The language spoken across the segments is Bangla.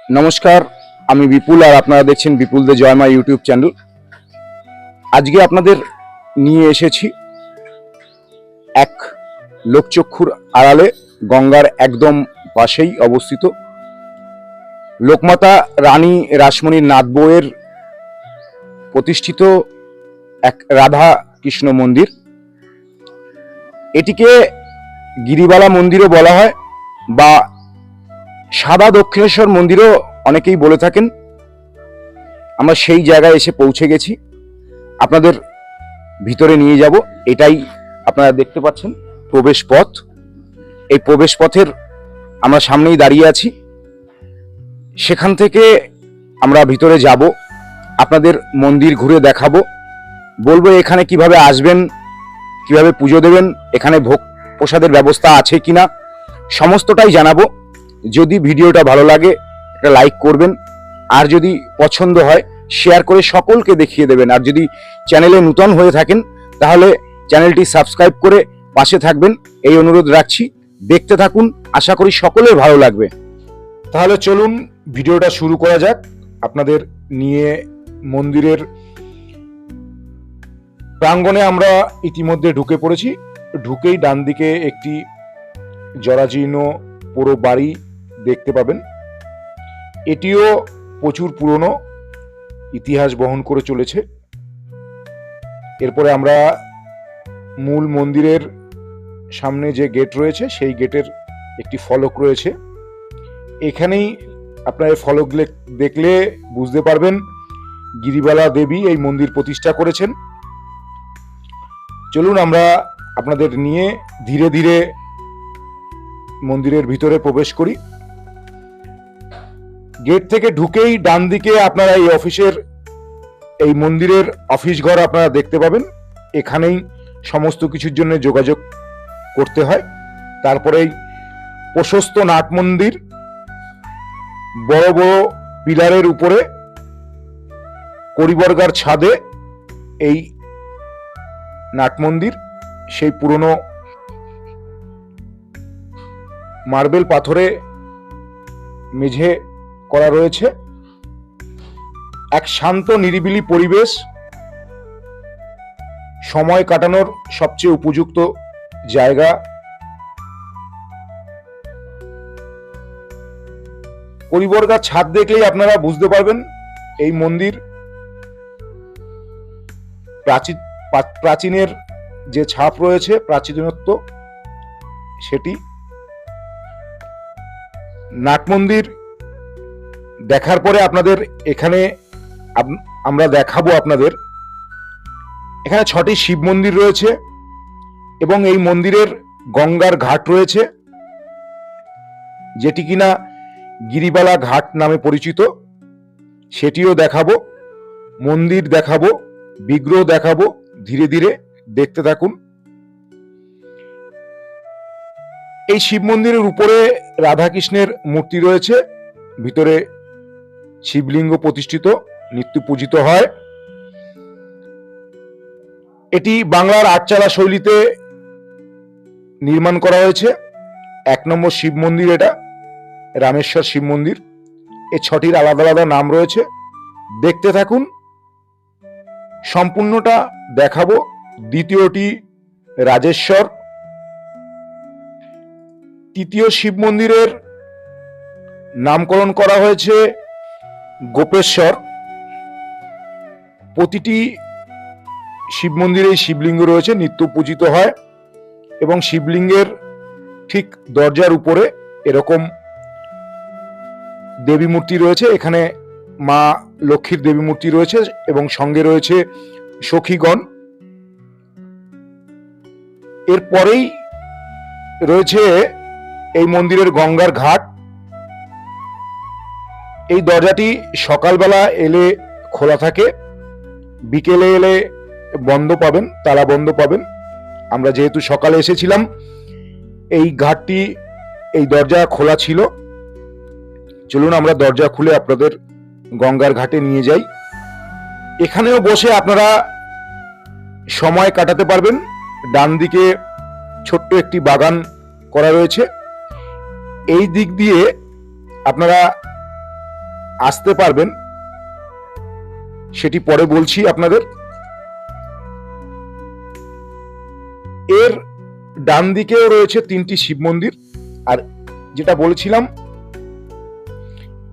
নমস্কার, আমি বিপুল আর আপনারা দেখছেন বিপুল দে জয় মা ইউটিউব চ্যানেল। আজকে আপনাদের নিয়ে এসেছি এক লোকচক্ষুর আড়ালে, গঙ্গার একদম পাশেই অবস্থিত লোকমাতা রানী রাসমণির নাথ বউয়ের প্রতিষ্ঠিত এক রাধা কৃষ্ণ মন্দির। এটিকে গিরিবালা মন্দিরও বলা হয় বা সাদা দক্ষিণেশ্বর মন্দিরও অনেকেই বলে থাকেন। আমরা সেই জায়গায় এসে পৌঁছে গেছি, আপনাদের ভিতরে নিয়ে যাব। এটাই আপনারা দেখতে পাচ্ছেন প্রবেশ পথ। এই প্রবেশ পথের আমরা সামনেই দাঁড়িয়ে আছি। সেখান থেকে আমরা ভিতরে যাব, আপনাদের মন্দির ঘুরে দেখাবো, বলবো এখানে কিভাবে আসবেন, কিভাবে পুজো দেবেন, এখানে ভোগ প্রসাদের ব্যবস্থা আছে কিনা, সমস্তটাই জানাবো। যদি ভিডিওটা ভালো লাগে একটা লাইক করবেন, আর যদি পছন্দ হয় শেয়ার করে সকলকে দেখিয়ে দেবেন। আর যদি চ্যানেলে নূতন হয়ে থাকেন তাহলে চ্যানেলটি সাবস্ক্রাইব করে পাশে থাকবেন, এই অনুরোধ রাখছি। দেখতে থাকুন, আশা করি সকলের ভালো লাগবে। তাহলে চলুন ভিডিওটা শুরু করা যাক। আপনাদের নিয়ে মন্দিরের প্রাঙ্গণে আমরা ইতিমধ্যে ঢুকে পড়েছি। ঢুকেই ডান দিকে একটি জরাজীর্ণ পুরো বাড়ি দেখতে পাবেন। এটিও প্রচুর পুরনো, ইতিহাস বহন করে চলেছে। এরপরে আমরা মূল মন্দিরের সামনে যে গেট রয়েছে সেই গেটের একটি ফলক রয়েছে। এখানেই আপনার ফলক দেখলে বুঝতে পারবেন গিরিবালা দেবী এই মন্দির প্রতিষ্ঠা করেছেন। চলুন আমরা আপনাদের নিয়ে ধীরে ধীরে মন্দিরের ভিতরে প্রবেশ করি। গেট থেকে ঢুকেই ডান দিকে আপনারা এই মন্দিরের অফিস ঘর আপনারা দেখতে পাবেন। এখানেই সমস্ত কিছুর জন্য যোগাযোগ করতে হয়। তারপরেই প্রশস্ত নাট মন্দির, বড় বড় পিলারের উপরে কড়িবর্গার ছাদে এই নাট মন্দির। সেই পুরনো মার্বেল পাথরে মেঝে করা রয়েছে। এক শান্ত নিরিবিলি পরিবেশ, সময় কাটানোর সবচেয়ে উপযুক্ত জায়গা। কড়িবর্গার ছাদ দেখলেই আপনারা বুঝতে পারবেন এই মন্দির প্রাচীনের যে ছাপ রয়েছে, প্রাচীনত্ব সেটি। নাট মন্দির দেখার পরে আপনাদের এখানে আমরা দেখাবো আপনাদের এখানে 6টি শিব মন্দির রয়েছে এবং এই মন্দিরের গঙ্গার ঘাট রয়েছে, যেটি কিনা গিরিবালা ঘাট নামে পরিচিত। সেটিও দেখাবো, মন্দির দেখাবো, বিগ্রহ দেখাবো। ধীরে ধীরে দেখতে থাকুন। এই শিব মন্দিরের উপরে রাধাকৃষ্ণের মূর্তি রয়েছে, ভিতরে শিবলিঙ্গ প্রতিষ্ঠিত, নিত্য পূজিত হয়। এটি বাংলার আটচালা শৈলীতে নির্মাণ করা হয়েছে। 1 নম্বর শিব মন্দির এটা, রামেশ্বর শিব মন্দির। এই 6টির আলাদা আলাদা নাম রয়েছে। দেখতে থাকুন, সম্পূর্ণটা দেখাবো। দ্বিতীয়টি রাজেশ্বর। তৃতীয় শিব মন্দিরের নামকরণ করা হয়েছে গোপেশ্বর। প্রতিটি শিব মন্দিরে শিবলিঙ্গ রয়েছে, নিত্য পূজিত হয়। এবং শিবলিঙ্গের ঠিক দরজার উপরে এরকম দেবী মূর্তি রয়েছে। এখানে মা লক্ষ্মীর দেবী মূর্তি রয়েছে এবং সঙ্গে রয়েছে সখীগণ। এরপরেই রয়েছে এই মন্দিরের গঙ্গার ঘাট। এই দরজাটি সকালবেলা এলে খোলা থাকে, বিকেলে এলে বন্ধ পাবেন, তালা বন্ধ পাবেন। আমরা যেহেতু সকালে এসেছিলাম, এই ঘাটটি, এই দরজা খোলা ছিল। চলুন আমরা দরজা খুলে আপনাদের গঙ্গার ঘাটে নিয়ে যাই। এখানেও বসে আপনারা সময় কাটাতে পারবেন। ডান দিকে ছোট্ট একটি বাগান করা রয়েছে। এই দিক দিয়ে আপনারা আসতে পারবেন সেটি পরে বলছি আপনাদের। এর ডান দিকেও রয়েছে 3টি শিব মন্দির। আর যেটা বলেছিলাম,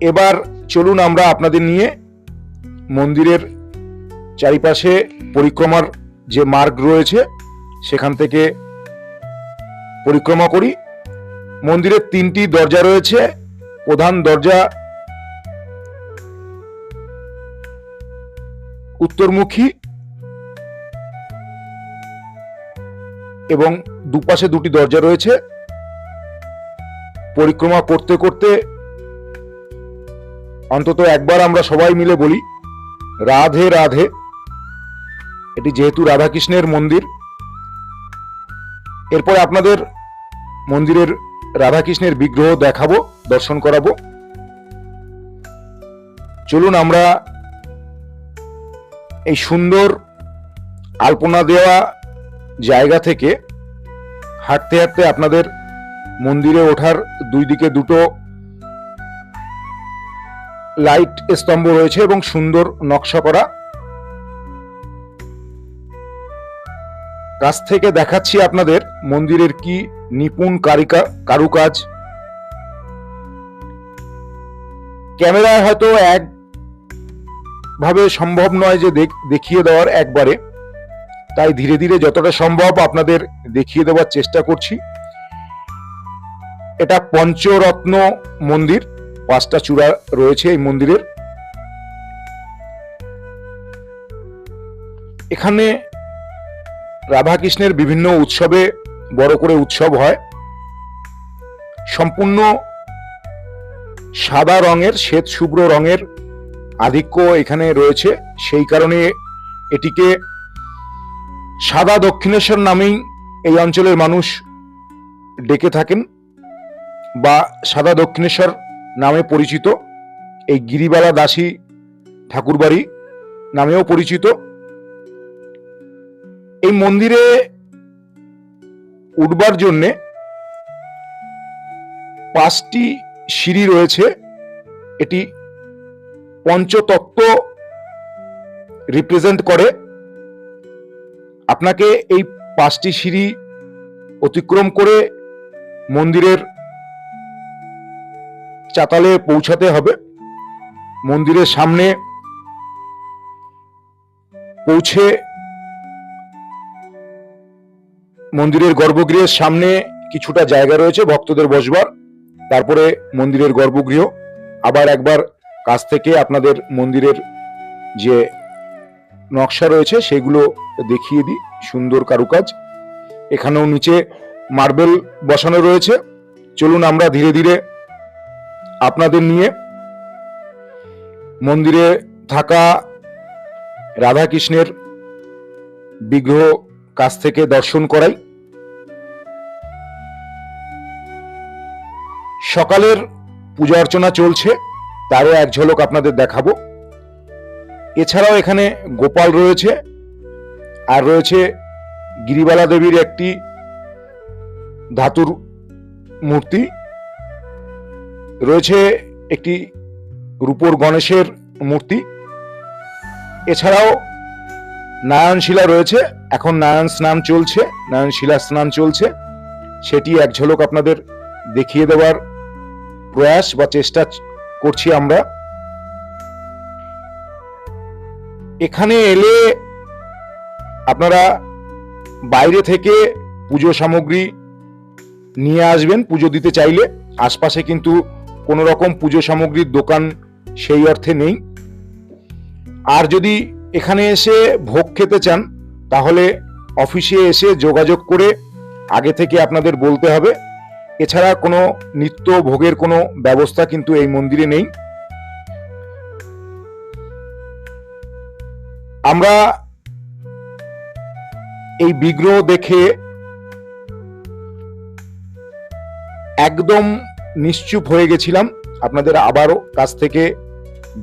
এবার চলুন আমরা আপনাদের নিয়ে মন্দিরের চারিপাশে পরিক্রমার যে মার্গ রয়েছে সেখান থেকে পরিক্রমা করি। মন্দিরের 3টি দরজা রয়েছে। প্রধান দরজা উত্তরমুখী এবং দুপাশে 2টি দরজা রয়েছে। পরিক্রমা করতে করতে অন্তত একবার আমরা সবাই মিলে বলি রাধে রাধে। এটি যেহেতু রাধাকৃষ্ণের মন্দির, এরপর আপনাদের মন্দিরের রাধাকৃষ্ণের বিগ্রহ দেখাবো, দর্শন করাবো। চলুন আমরা এই সুন্দর আলপনা দেওয়া জায়গা থেকে হাঁটতে হাঁটতে আপনাদের মন্দিরে ওঠার 2 দিকে 2টো লাইট স্তম্ভ রয়েছে এবং সুন্দর নকশা করা। কাছ থেকে দেখাচ্ছি আপনাদের মন্দিরের কি নিপুণ কারুকাজ। ক্যামেরায় হয়তো একভাবে সম্ভব নয় যে দেখিয়ে দেওয়ার একবারে, তাই ধীরে ধীরে যতটা সম্ভব আপনাদের দেখিয়ে দেওয়ার চেষ্টা করছি। এটা পঞ্চরত্ন মন্দির, 5টা চূড়া রয়েছে এই মন্দিরের। এখানে রাধাকৃষ্ণের বিভিন্ন উৎসবে বড় করে উৎসব হয়। সম্পূর্ণ সাদা রঙের, শ্বেত শুভ্র রঙের আধিক্য এখানে রয়েছে, সেই কারণে এটিকে সাদা দক্ষিণেশ্বর নামেই এই অঞ্চলের মানুষ ডেকে থাকেন বা সাদা দক্ষিণেশ্বর নামে পরিচিত। এই গিরিবালা দাসী ঠাকুরবাড়ি নামেও পরিচিত। এই মন্দিরে উঠবার জন্যে 5টি সিঁড়ি রয়েছে। এটি পঞ্চতত্ত্ব রিপ্রেজেন্ট করে। আপনাকে এই 5টি সিঁড়ি অতিক্রম করে মন্দিরের চাতালে পৌঁছাতে হবে। মন্দিরের সামনে পৌঁছে মন্দিরের গর্ভগৃহের সামনে কিছুটা জায়গা রয়েছে ভক্তদের বসবার, তারপরে মন্দিরের গর্ভগৃহ। আবার একবার কাছ থেকে আপনাদের মন্দিরের যে নকশা রয়েছে সেগুলো দেখিয়ে দিই। সুন্দর কারুকাজ। এখানেও নিচে মার্বেল বসানো রয়েছে। চলুন আমরা ধীরে ধীরে আপনাদের নিয়ে মন্দিরে থাকা রাধাকৃষ্ণের বিগ্রহ কাছ থেকে দর্শন করাই। সকালের পূজা অর্চনা চলছে, তারও এক ঝলক আপনাদের দেখাবো। এছাড়াও এখানে গোপাল রয়েছে, আর রয়েছে গিরিবালা দেবীর একটি ধাতুর মূর্তি রয়েছে, একটি রূপোর গণেশের মূর্তি। এছাড়াও নারায়ণশিলা রয়েছে। এখন নারায়ণ স্নান চলছে, নারায়ণশিলা স্নান চলছে, সেটি এক ঝলক আপনাদের দেখিয়ে দেওয়ার প্রয়াস বা চেষ্টা করছি আমরা। এখানে এলে আপনারা বাইরে থেকে পুজো সামগ্রী নিয়ে আসবেন পুজো দিতে চাইলে। আশপাশে কিন্তু কোনো রকম পুজো সামগ্রীর দোকান সেই অর্থে নেই। আর যদি এখানে এসে ভোগ খেতে চান তাহলে অফিসে এসে যোগাযোগ করে আগে থেকে আপনাদের বলতে হবে। এছাড়া কোনো নিত্য ভোগের কোনো ব্যবস্থা কিন্তু এই মন্দিরে নেই। আমরা এই বিগ্রহ দেখে একদম নিশ্চুপ হয়ে গেছিলাম। আপনাদের আবারও কাছ থেকে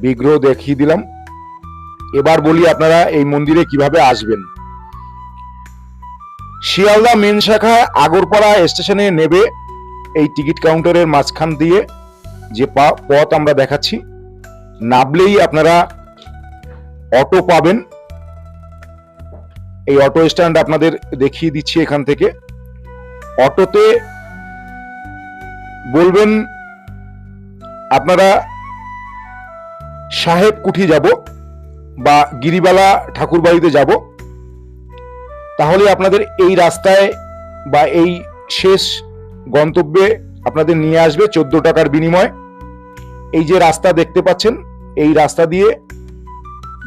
বিগ্রহ দেখিয়ে দিলাম। এবার বলি আপনারা এই মন্দিরে কিভাবে আসবেন। শিয়ালদা মেন শাখায় আগরপাড়া স্টেশনে নেবে এই টিকিট কাউন্টারের মাঝখান দিয়ে যে পথ আমরা দেখাচ্ছি, নামলেই আপনারা অটো পাবেন। এই অটো স্ট্যান্ড আপনাদের দেখিয়ে দিচ্ছি। এখান থেকে অটোতে বলবেন আপনারা সাহেব কুঠি যাব বা গিরিবালা ঠাকুর বাড়িতে যাব, তাহলে আপনাদের এই রাস্তায় বা এই শেষ গন্তব্যে আপনাদের নিয়ে আসবে 14 টাকার বিনিময়। এই যে রাস্তা দেখতে পাচ্ছেন, এই রাস্তা দিয়ে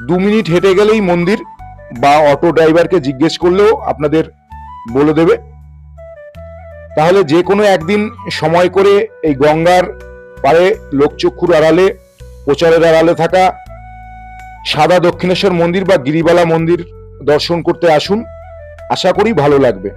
2 মিনিট হেঁটে গেলেই মন্দির, বা অটো ড্রাইভারকে জিজ্ঞেস করলেও আপনাদের বলে দেবে। তাহলে যে কোনো একদিন সময় করে এই গঙ্গার পাড়ে লোকচক্ষুর আড়ালে, প্রচারের আড়ালে থাকা সাদা দক্ষিণেশ্বর মন্দির বা গিরিবালা মন্দির দর্শন করতে আসুন। আশা করি ভালো লাগবে।